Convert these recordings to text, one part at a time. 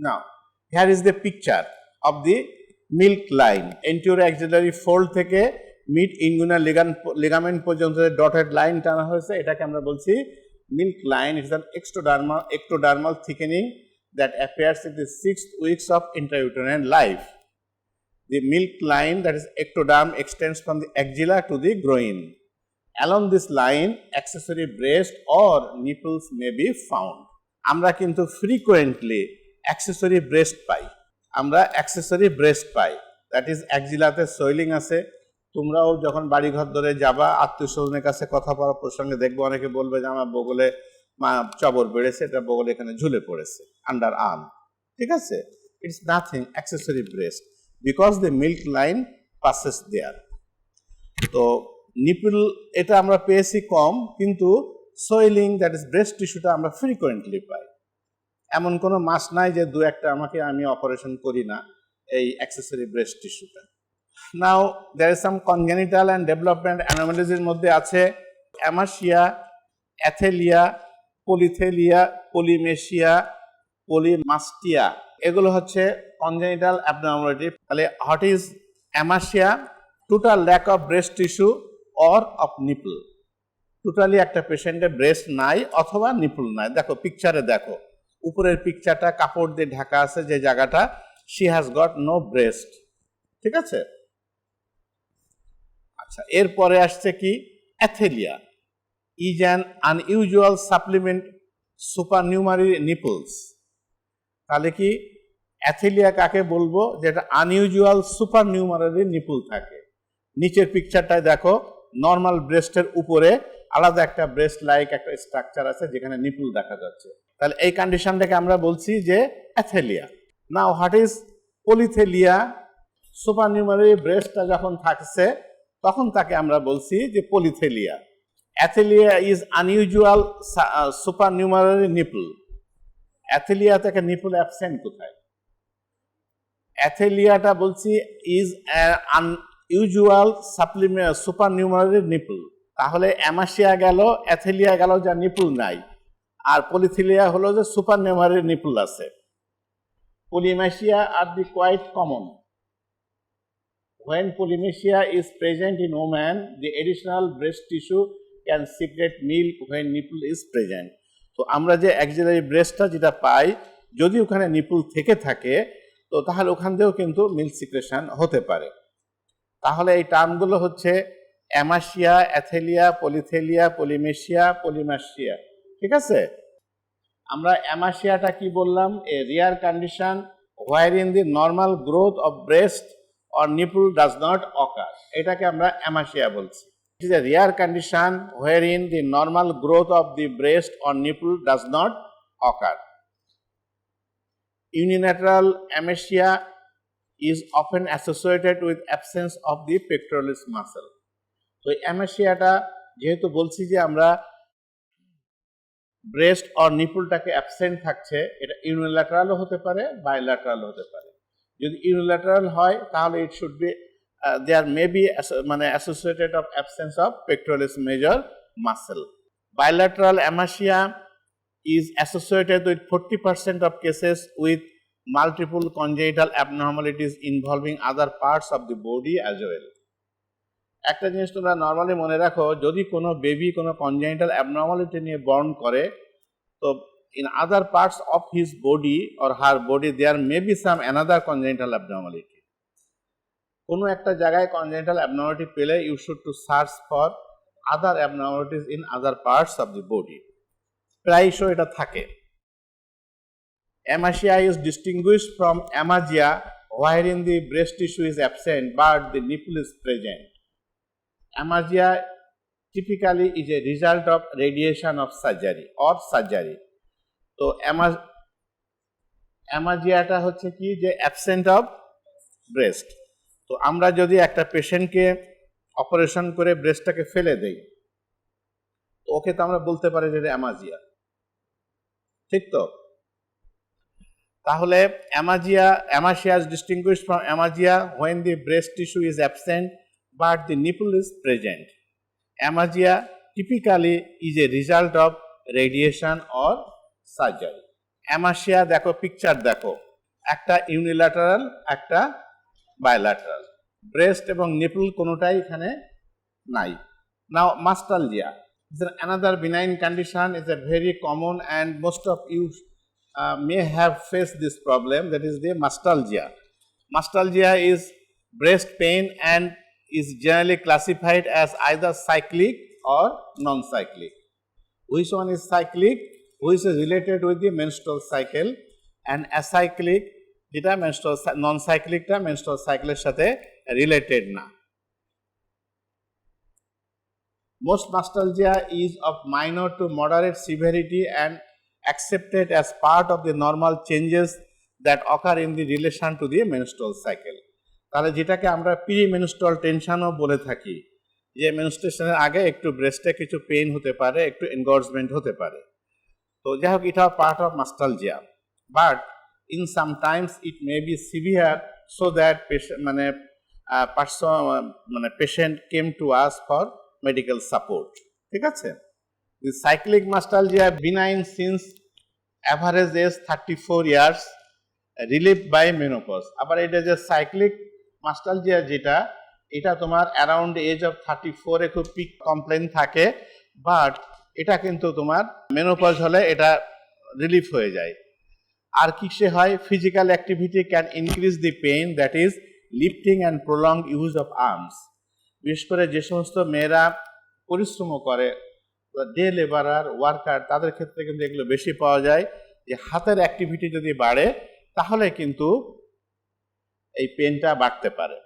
Now, here is the picture of the milk line. Anterior axillary fold থেকে mid inguinal ligament পর্যন্ত dotted line টানা হয়েছে, এটাকে আমরা বলছি milk line. It is an ectodermal thickening that appears in the 6th weeks of intrauterine life. The milk line, that is ectoderm, extends from the axilla to the groin. Along this line, accessory breast or nipples may be found. আমরা কিন্তু frequently accessory breast পাই, that is axilla-তে swelling আছে। তোমরাও যখন বাড়ি ঘর ধরে যাবা, আত্মীয় স্বজনের কাছে কথা বলার প্রসঙ্গে দেখবো অনেকে বলবে যে আমার বগলে চবর বেড়েছে, এটা বগলে এখানে ঝুলে পড়েছে, আন্ডার আর্ম, ঠিক আছে? It's nothing, accessory breast, because the milk line passes there. তো নিপল এটা আমরা পেয়েছি কম, কিন্তু সোয়েলিং, দ্যাট ইজ ব্রেস্ট টিস্যুটা আমরা ফ্রিকোয়েন্টলি পাই। এমন কোনো মাস নাই যে দু একটা আমি অপারেশন করি না এই অ্যাক্সেসরি ব্রেস্ট টিস্যুটা। Now there is some congenital and development অ্যানোমালিজের মধ্যে আছে amastia, athelia, polythelia, polymazia, polymastia. এগুলো হচ্ছে কনজেনিটাল অ্যাবনর্মালিটি। তাহলে what is amastia? Total lack of breast tissue or of nipple. Totally একটা পেশেন্টের ব্রেস্ট নাই অথবা নিপল নাই। দেখো পিকচারে, দেখো উপরের পিকচারটা কাপড় দিয়ে ঢাকা আছে যে জায়গাটা, she has got no breast, ঠিক আছে? আচ্ছা, এরপরে আসছে কি? অ্যাথেলিয়া is an unusual supplement supernumerary nipples. তাহলে কি অ্যাথেলিয়া কাকে বলবো? যেটা আনইউজুয়াল সুপারনিউমারি নিপল থাকে। নিচের পিকচারটায় দেখো, নর্মাল ব্রেস্টের উপরে আলাদা একটা ব্রেস্ট লাইক একটা স্ট্রাকচার আছে যেখানে নিপল দেখা যাচ্ছে। তাহলে এই কন্ডিশনটাকে আমরা বলছি যে athelia. Now what is polythelia? Supernumerary ব্রেস্টটা যখন থাকছে তখন তাকে আমরা বলছি যে polythelia. Athelia is unusual supernumerary nipple. Athelia থেকে নিপল অ্যাবসেন্ট কোথায়? অ্যাথেলিয়াটা বলছি ইজ আনইউজুয়াল সুপারনিউমারি নিপল। তাহলে অ্যামাসিয়া গেল, অ্যাথেলিয়া গেল যা নিপল নাই, আর পলিথেলিয়া হলো যে সুপারনিউমারি নিপল আছে। পলিমেশিয়া আর the quite common. When polymecia is present in women, the additional breast tissue can secrete milk when nipple is present. তো আমরা যে অ্যাক্সিলারি ব্রেস্টটা যেটা পাই, যদি ওখানে নিপল থেকে থাকে তো তাহলে ওখান থেকেও কিন্তু মিল্ক সিক্রেশন হতে পারে। তাহলে এই টার্মগুলো হচ্ছে অ্যামাসিয়া, অ্যাথেলিয়া, পলিথেলিয়া, পলিমেশিয়া, পলিমাশিয়া, ঠিক আছে? আমরা অ্যামাসিয়াটা কি বললাম? এ রিয়ার condition wherein the normal growth of breast or nipple does not occur. এটাকে আমরা অ্যামাসিয়া বলছি। It is a rare condition wherein the normal growth of the breast or nipple does not occur. Unilateral amasia is often associated with absence of the pectoralis muscle. তো অ্যামাসিয়াটা যেহেতু বলছি যে আমরা breast or নিপলটাকে absent থাকছে, এটা ইউনিল্যাটারালও হতে পারে, বাইল্যাটারালও হতে পারে। যদি ইউনিল্যাটারাল হয় তাহলে it should be there may be মানে associated of absence of pectoralis major muscle. Bilateral amastia is associated with 40% of cases with multiple congenital abnormalities involving other parts of the body as well. একটা জিনিস তোমরা normally মনে রাখো, যদি কোনো baby কোনো congenital abnormality নিয়ে বর্ন করে, তো in other parts of his body or her body there may be some another congenital abnormality. কোনো একটা জায়গায় congenital abnormality পেলে you should to search for other abnormalities in other parts of the body. প্রায়শই এটা থাকে। Amasia is distinguished from amasia wherein the breast tissue is absent but the nipple is present. Amasia typically is a result of radiation of surgery or surgery. তো অ্যামাজিয়াটা হচ্ছে কি, যে absent of breast. তো আমরা যদি একটা পেশেন্টকে অপারেশন করে ব্রেস্টটাকে ফেলে দেই, তো ওকে তো আমরা বলতে পারি যে অ্যামাজিয়া, ঠিক তো? তাহলে amasia is distinguished from amasia when the breast tissue is absent but the nipple is present. Amasia typically is a result of radiation or surgery. Amasia দেখো, পিকচার দেখো, একটা ইউনিল্যাটারাল, একটা বায়োল্যাটারাল। ব্রেস্ট এবং নিপল কোনোটাই এখানে নাই। নাও মাস্টালজিয়া is another benign condition, is a very common and most of you may have faced this problem, that is the mastalgia. Mastalgia is breast pain and is generally classified as either cyclic or non-cyclic. Which one is cyclic? Which is related with the menstrual cycle, and acyclic যেটা menstrual non-cyclicটা menstrual cycleর সাথে related না। Most mastalgia is of minor to moderate severity and accepted as part of the normal changes that occur in the relation to the menstrual cycle. তাহলে যেটাকে আমরা premenstrual টেনশনও বলে থাকি, যে মেনস্ট্রুয়েশনের আগে একটু ব্রেস্টে কিছু পেইন হতে পারে, একটু এনগর্জমেন্ট হতে পারে। তো যাই হোক, এটা part of mastalgia, but in sometimes it may be severe, so that patient came to us for medical support. ঠিক আছে। The cyclic mastalgia benign since average age 34 years, relieve by menopause. আবার এটা যে সাইক্লিক মাস্টালজিয়া যেটা, এটা তোমার around age of 34 খুব pick complain থাকে, বাট এটা কিন্তু তোমার মেনোপজ হলে এটা রিলিফ হয়ে যায়। আর কিসে হয়? Physical activity can increase the pain, that is lifting and prolong use of arms. বিশেষ করে যে সমস্ত মেয়েরা পরিশ্রম করে, ডে লেবারার, ওয়ার্কার, তাদের ক্ষেত্রে কিন্তু এগুলো বেশি পাওয়া যায়, যে হাতের অ্যাক্টিভিটি যদি বাড়ে তাহলে কিন্তু এই পেনটা বাড়তে পারে।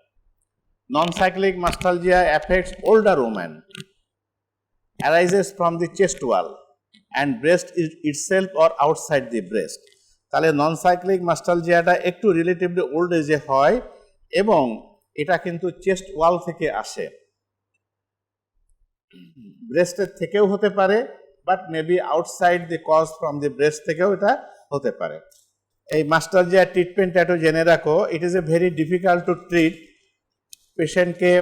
Non cyclic mastalgia affects older woman, arises from the chest wall and breast itself or outside the breast. তাহলে নন সাইক্লিক মাস্টালজিয়াটা একটু রিলেটিভলি ওল্ড এজে হয় এবং এটা কিন্তু চেস্ট ওয়াল থেকে আসে, ব্রেস্টের থেকেও হতে পারে, but maybe outside the cause from the breast থেকেও এটা হতে পারে। এই মাস্টালজিয়া ট্রিটমেন্ট একটু জেনে রাখো, it is a very difficult to treat. পেশেন্টকে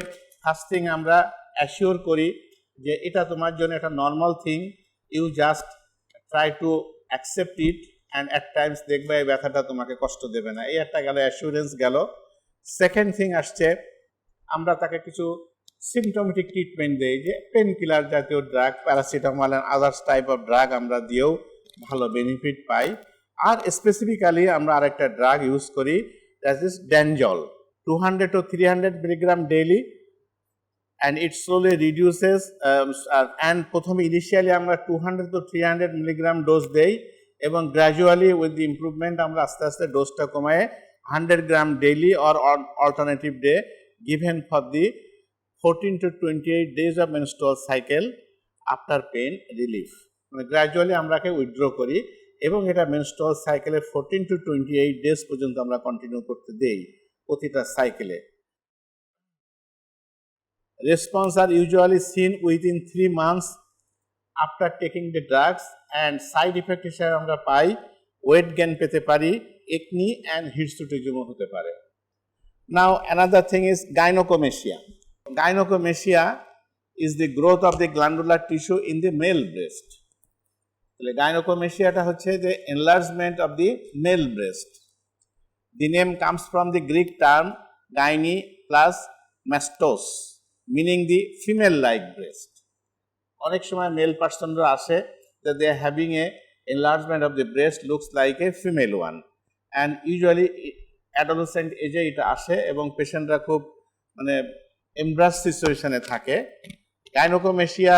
ফার্স্ট থিং আমরা অ্যাসিওর করি যে এটা তোমার জন্য একটা normal thing, you just try to accept it, and at times দেখবে এই ব্যথাটা তোমাকে কষ্ট দেবে না। এই একটা গেল, অ্যাসিওরেন্স গেল। সেকেন্ড থিং আসছে, আমরা তাকে কিছু সিমটোমেটিক ট্রিটমেন্ট দেই, যে পেন কিলার জাতীয় drug, paracetamol and others type of drug আমরা দিয়েও ভালো বেনিফিট পাই। আর স্পেসিফিক্যালি আমরা আরেকটা ড্রাগ ইউজ করি, that is danazol, 200 to 300 milligram daily, and it slowly reduces. And প্রথমে ইনিশিয়ালি আমরা 200 to 300 মিলিগ্রাম ডোজ দেই, এবং গ্র্যাজুয়ালি উইথ দি ইম্প্রুভমেন্ট আমরা আস্তে আস্তে ডোজটা কমায় 100 gram daily or alternative day, given for the 14 to 28 days of menstrual cycle after pain relief. মানে গ্র্যাজুয়ালি আমরাকে উইথড্র করি এবং এটা মেনস্ট্রুয়াল সাইকেলে 14 to 28 ডেজ পর্যন্ত আমরা কন্টিনিউ করতে দেই প্রতিটা সাইকেলে। Response are usually seen within 3 months after taking the drugs, and side effect হিসেবে আমরা পাই ওয়েট গেইন পেতে পারি, একনি অ্যান্ড হিটসুটিজমও হতে পারে। Now another thing is gynecomastia. Gynecomastia is the growth of the glandular tissue in the male breast. তাহলে gynecomastia হচ্ছে the enlargement of the male breast. The name comes from the Greek term gyne plus mastos, meaning the female-like breast. অনেক সময় mail পার্সনরা আসে that they are having a enlargement of the breast looks like a female one, and usually adolescent এজে এটা আসে এবং পেশেন্টরা খুব মানে এমব্রাস সিচুয়েশনে থাকে। গাইনোকোমেশিয়া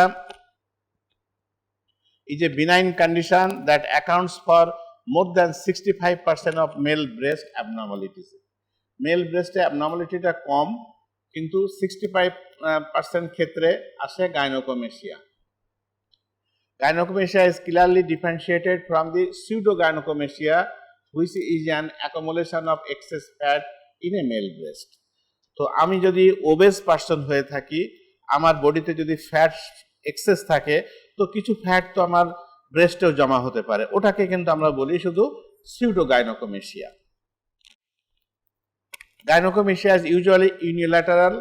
is a benign condition that accounts for more than 65% of male breast abnormalities. Male breast abnormalityটা কম, কিন্তু 65% ক্ষেত্রে আসে গাইনোকোমেশিয়া। Gynecomastia is clearly differentiated from the pseudogynecomastia, which is an accumulation of excess fat in a male breast. তো আমি যদি obeys person হয়ে থাকি, আমার বডিতে যদি ফ্যাট এক্সেস থাকে, তো কিছু ফ্যাট তো আমার ব্রেস্টেও জমা হতে পারে, ওটাকে কিন্তু আমরা বলি শুধু pseudogynecomastia. Gynecomastia is usually unilateral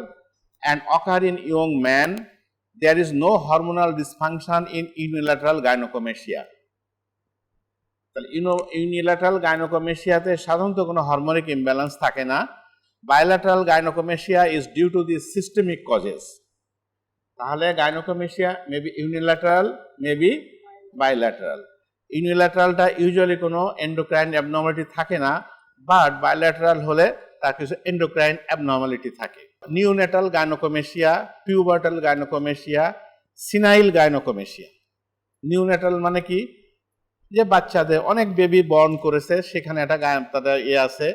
and occur in young men. There is no hormonal dysfunction in unilateral gynecomastia. তাহলে ইউনিল্যাটারাল গাইনোকোমেশিয়াতে সাধারণত কোনো হরমোনিক ইমব্যালেন্স থাকে না। Bilateral gynecomastia is due to the systemic causes. তাহলে gynecomastia maybe unilateral, maybe bilateral. ইউনিল্যাটারালটা usually কোনো endocrine abnormality থাকে না, বাট বাইল্যাটারাল হলে তার কিছু এন্ডোক্রাইন অ্যাবনর্মালিটি থাকে। Neonatal gynecomastia, pubertal gynecomastia, senile gynecomastia. Neonatal মানে কি, যে বাচ্চাদের অনেক বেবি বর্ন করেছে, সেখানে একটা তাদের আছে,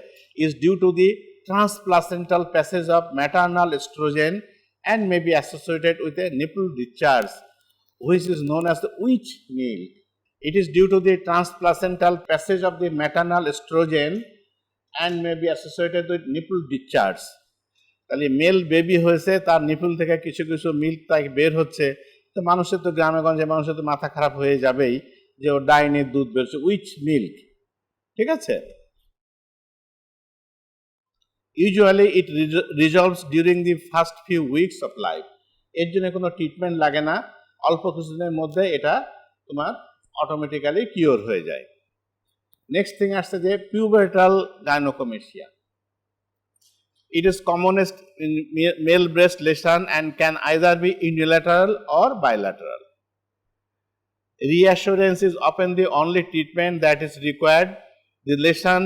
is due to the transplacental passage of maternal estrogen and may be associated with a nipple discharge, which is known as the witch milk. It is due to the transplacental passage of the maternal estrogen and may be associated with nipple discharge. তাহলে male baby হয়েছে, তার nipple থেকে কিছু কিছু milk তাই বের হচ্ছে, তো মানুষের তো গ্রামে গঞ্জে মানুষের তো মাথা খারাপ হয়ে যাবেই যে ও ডাইনির দুধ বেরোচ্ছে, উইচ মিল্ক। ঠিক আছে, usually it resolves during the first few weeks of life. এর জন্য কোনো ট্রিটমেন্ট লাগে না, অল্প কিছুদিনের মধ্যে এটা তোমার অটোমেটিক্যালি কিওর হয়ে যায়। নেক্সট থিং আসছে যে pubertal গাইনোকোমেশিয়া। It is commonest in male breast lesion and can either be unilateral or bilateral. Reassurance is often the only treatment that is required. The lesion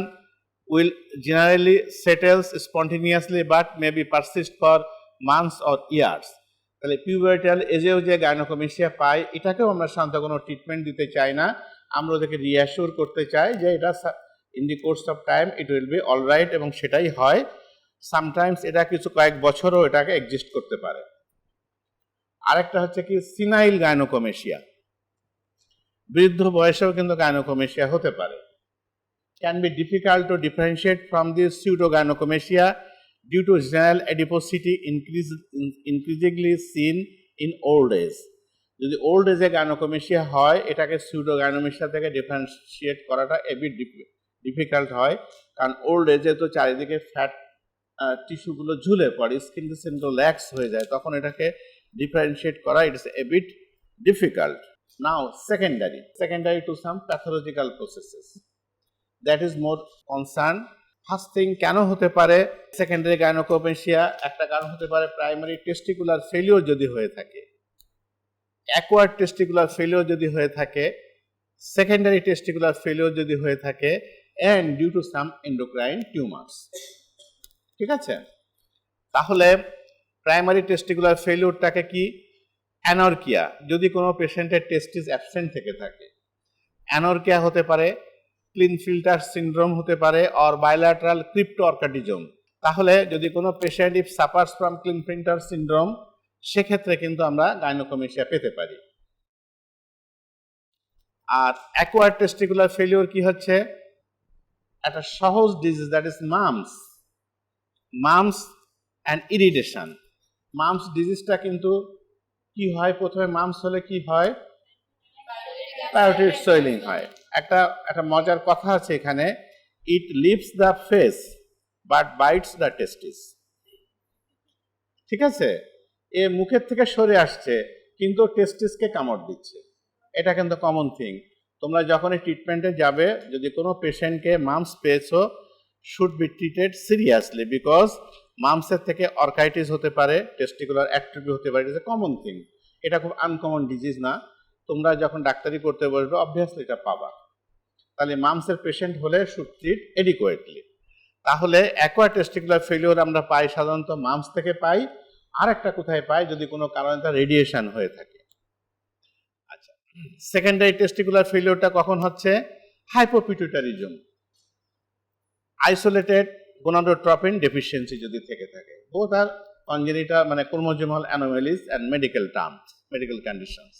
will generally settles spontaneously but may be persist for months or years. তাহলে pubertal এজেও যে গাইনোকোমেশিয়া পাই, এটাকেও আমরা সাধারণত কোনো treatment দিতে চাই না, আমরা ওদেরকে রিঅ্যাসিওর করতে চাই যে এটা in the course of time it will be alright, এবং সেটাই হয়। সামটাইমস এটা কিছু কয়েক বছরও এটাকে এক্সিস্ট করতে পারে। আরেকটা হচ্ছে কি সিনাইল গাইনোকোমেশিয়া, বৃদ্ধ বয়সেও কিন্তু গাইনোকোমেশিয়া হতে পারে। Can be difficult to differentiate from the pseudogynecomastia due to general adiposity increasingly seen in old age. যদি ওল্ড এজে গাইনোকোমেশিয়া হয়, এটাকে সিউডোগাইনোমেশিয়া থেকে ডিফারেন্সিয়েট করাটা এবি ডিফিকাল্ট হয়, কারণ ওল্ড এজে তো চারিদিকে ফ্যাট টিস্যুগুলো ঝুলে পড়ে, স্কিন কিন্তু ল্যাক্স হয়ে যায়, তখন এটাকে ডিফারেন্সিয়েট করা it is a bit difficult. Now secondary to some pathological processes that is more concern. First thing, কেন হতে পারে সেকেন্ডারি গাইনোকোমেশিয়া? একটা কারণ হতে পারে প্রাইমারি টেস্টিকুলার ফেলিওর যদি হয়ে থাকে, অ্যাকোয়ার্ড টেস্টিকুলার ফেলিওর যদি হয়ে থাকে, সেকেন্ডারি টেস্টিকুলার ফেলিওর যদি হয়ে থাকে, and due to some endocrine tumors. ঠিক আছে, তাহলে প্রাইমারি টেস্টিকুলার ফেলিওরটাকে কি অ্যানরকিয়া, যদি কোনো পেশেন্টের টেস্টিস অ্যাবসেন্ট থেকে থাকে, অ্যানরকিয়া হতে পারে, ক্লিনফিল্টার সিনড্রোম হতে পারে, অর বাইল্যাটারাল ক্রিপ্টোঅর্কাটিজম। তাহলে যদি কোনো patient if suffers from Klinefelter syndrome, সেক্ষেত্রে কিন্তু আমরা গাইনোকোমেশিয়া পেতে পারি। আর অ্যাকোয়ার্ড টেস্টিকুলার ফেলিওর কি হচ্ছে, একটা সহজ disease, that is mumps and irritation. Mumps ডিজিজটা কিন্তু কি হয়, প্রথমে মামস হলে কি হয়, প্যারোটিড সোয়েলিং হয়। একটা মজার কথা আছে এখানে, it leaves the face but bites the testis. ঠিক আছে, এ মুখের থেকে সরে আসছে কিন্তু টেস্টিসকে কামড় দিচ্ছে, এটা কিন্তু কমন থিং। তোমরা যখনই ট্রিটমেন্টে যাবে, যদি কোনো পেশেন্টকে মামস পেয়েছো, should be treated seriously, because মামসের থেকে অর্কাইটিস হতে পারে, টেস্টিকুলার অ্যাট্রফি হতে পারে, it is a common thing. এটা খুব আনকমন ডিজিজ না, তোমরা যখন ডাক্তারি করতে বসবে অবভিয়াসলি এটা পাবা। তাহলে মামসের পেশেন্ট হলে শুড ট্রিট এডিকুয়েটলি। তাহলে অ্যাকোয়ার্ড টেস্টিকুলার ফেলিওর আমরা পাই সাধারণত মামস থেকে পাই, আর একটা কোথায় পাই, যদি কোনো কারণে তার রেডিয়েশন হয়ে থাকে। আচ্ছা, সেকেন্ডারি টেস্টিকুলার ফেলিওরটা কখন হচ্ছে, হাইপোপিটুইটারিজম, আইসোলেটেড গোনাডোট্রপিন ডেফিসিয়েন্সি যদি থেকে থাকে, বোথ আর কনজেনিটাল মানে chromosomal anomalies and medical terms, medical conditions.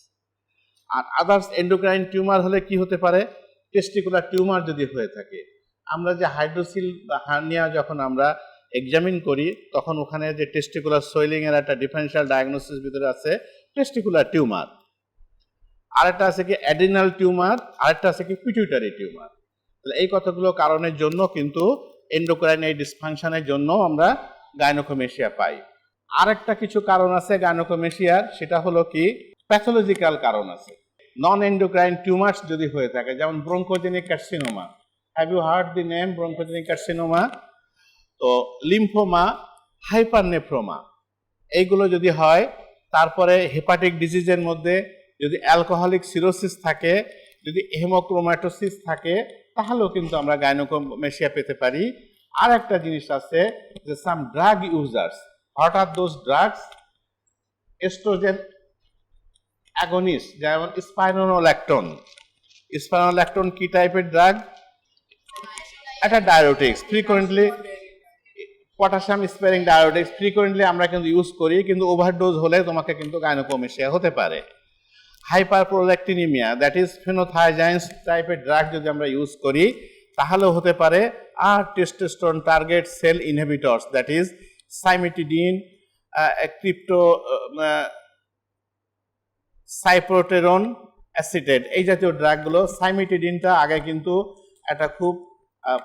আর আদার্স এন্ডোক্রাইন টিউমার হলে কি হতে পারে, টেস্টিকুলার টিউমার যদি হয়ে থাকে। আমরা যে হাইড্রোসিল বা হার্নিয়া যখন আমরা এক্সামিন করি, তখন ওখানে যে টেস্টিকুলার সোয়েলিং এর একটা ডিফারেন্সিয়াল ডায়াগনোসিস ভিতরে আছে টেস্টিকুলার টিউমার, আরেকটা আছে কি অ্যাড্রিনাল টিউমার, আরেকটা আছে কি পিটুইটারি টিউমার। তাহলে এই কতগুলো কারণের জন্য কিন্তু এন্ডোক্রাইন এই ডিসফাংশনের জন্য আমরা গাইনোকোমেশিয়া পাই। আরেকটা কিছু কারণ আছে গাইনোকোমেশিয়ার, সেটা হলো কি প্যাথোলজিক্যাল কারণ আছে। নন এন্ডোক্রাইন টিউমার্স যদি হয়ে থাকে, যেমন bronchogenic carcinoma, have you heard the name bronchogenic carcinoma? তো লিম্ফোমা, হাইপারনেফ্রোমা, এইগুলো যদি হয়, তারপরে হেপাটিক ডিজিজের মধ্যে যদি অ্যালকোহলিক সিরোসিস থাকে, যদি হেমোক্রোম্যাটোসিস থাকে, তাহলেও কিন্তু আমরা গাইনোকোমেশিয়া পেতে পারি। আর একটা জিনিস আছে যে some drug users, what are those drugs? Estrogen agonist, যেমন স্পাইরোনোল্যাকটোন। স্পাইরোনোল্যাকটোন কি টাইপের ড্রাগ? একটা diuretics, frequently potassium sparing diuretics frequently আমরা কিন্তু ইউজ করি, কিন্তু ওভারডোজ হলে তোমাকে কিন্তু গাইনোকোমেশিয়া হতে পারে। হাইপারপ্রোল্যাকটিনিমিয়া, দ্যাট ইজ ফেনোথায়াজাইন্স টাইপের ড্রাগ যদি আমরা ইউজ করি তাহলেও হতে পারে। আর testosterone target cell inhibitors, that is cimetidine, crypto cyproterone acetate, এই জাতীয় ড্রাগগুলো। সাইমিটিডিনটা আগে কিন্তু একটা খুব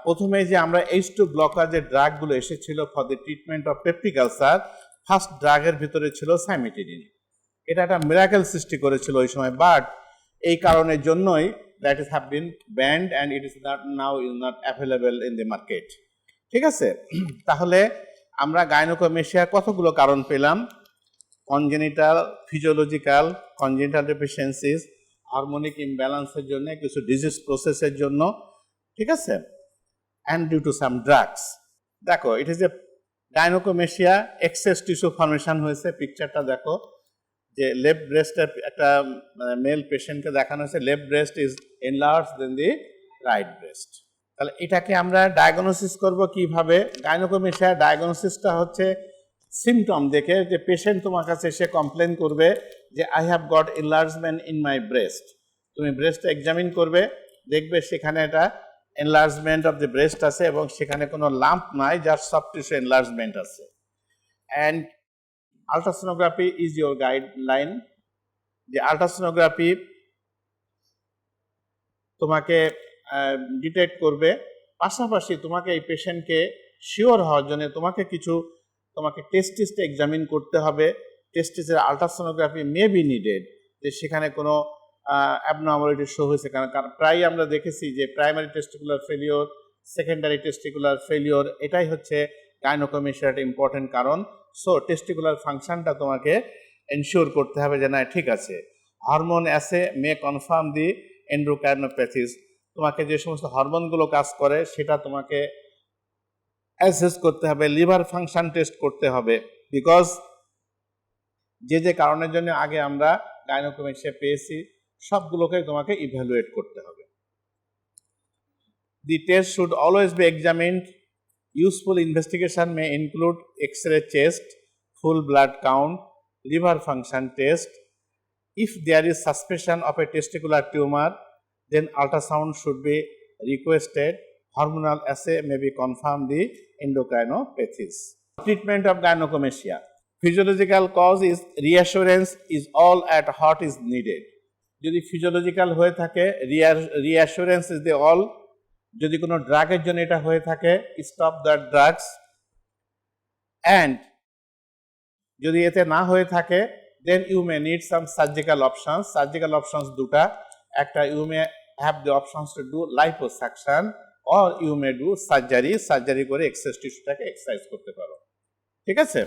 প্রথমে যে আমরা H2 ব্লকার যে ড্রাগগুলো এসেছিল for the treatment of peptic ulcer, first ড্রাগের ভিতরে ছিল সাইমিটিডিন। এটা একটা মিরাকেল সৃষ্টি করেছিল ওই সময়, বাট এই কারণের জন্যই that is have been banned and it is not now is not available in the market. ঠিক আছে, তাহলে আমরা গাইনোকোমেশিয়ার কতগুলো কারণ পেলাম: congenital, physiological, congenital deficiencies, hormonal ইমব্যালেন্সের জন্য, কিছু ডিজিজ প্রসেসের জন্য, ঠিক আছে, and due to some drugs. দেখো, it is a gynecomastia, excess tissue formation হয়েছে। পিকচারটা দেখো, যে লেফট ব্রেস্টের একটা মেল পেশেন্টকে দেখানো হয়েছে, left breast is enlarge than the right breast. তাহলে এটাকে আমরা ডায়াগনোসিস করব কিভাবে? গাইনোকোমেশিয়া ডায়াগনোসিসটা হচ্ছে সিমটম দেখে, যে পেশেন্ট তোমার কাছে এসে কমপ্লেন করবে যে I have got enlargement in my breast. তুমি ব্রেস্ট এক্সামিন করবে, দেখবে সেখানে একটা এনলার্জমেন্ট অফ দ্য ব্রেস্ট আছে এবং সেখানে কোনো লাম্প নাই, যার সফট টিস্যু এনলার্জমেন্ট আছে। And ultrasonography is your guideline, যে আলট্রাসোনোগ্রাফি তোমাকে ডিটেক্ট করবে। পাশাপাশি তোমাকে এই পেশেন্টকে শিওর হওয়ার জন্য তোমাকে টেস্টিস এক্সামিন করতে হবে। টেস্টিসের আলট্রাসোনোগ্রাফি মে বি নিডেড, যে সেখানে কোনো অ্যাবনর্মালিটি শো হয়েছে, কারণ প্রায় আমরা দেখেছি যে primary testicular failure, secondary testicular failure, এটাই হচ্ছে গাইনোকোমেশিয়ার একটা ইম্পর্টেন্ট কারণ। সো টেস্টিকুলার ফাংশনটা তোমাকে এনশিওর করতে হবে যে না ঠিক আছে। হরমোন অ্যাসে মে কনফার্ম দি এন্ডোক্রাইনোপ্যাথিস, তোমাকে যে সমস্ত হরমোনগুলো কাজ করে সেটা তোমাকে অ্যাসেস করতে হবে। লিভার ফাংশন টেস্ট করতে হবে, বিকজ যে কারণের জন্য আগে আমরা গাইনোকোমেশিয়া পেয়েছি সবগুলোকে তোমাকে ইভ্যালুয়েট করতে হবে। The test should always be examined. Useful investigation may include X-ray chest, full blood count, liver function test. If there is suspicion of a testicular tumor, then ultrasound should be requested. Hormonal assay may be confirmed the endocrinopathies. Treatment of gynecomastia. Physiological cause is reassurance is all at heart is needed. যদি physiological হয়ে থাকে, reassurance is the all. যদি কোনো ড্রাগের জন্য এটা হয়ে থাকে, স্টপ দ্যাট ড্রাগস। অ্যান্ড যদি এতে না হয়ে থাকে, then you may need some surgical options. Surgical options দুটা, একটা you may have the options to do liposuction or you may do surgery. Surgery করে এক্সেস টিস্যুটাকে এক্সারসাইজ করতে পারো। ঠিক আছে।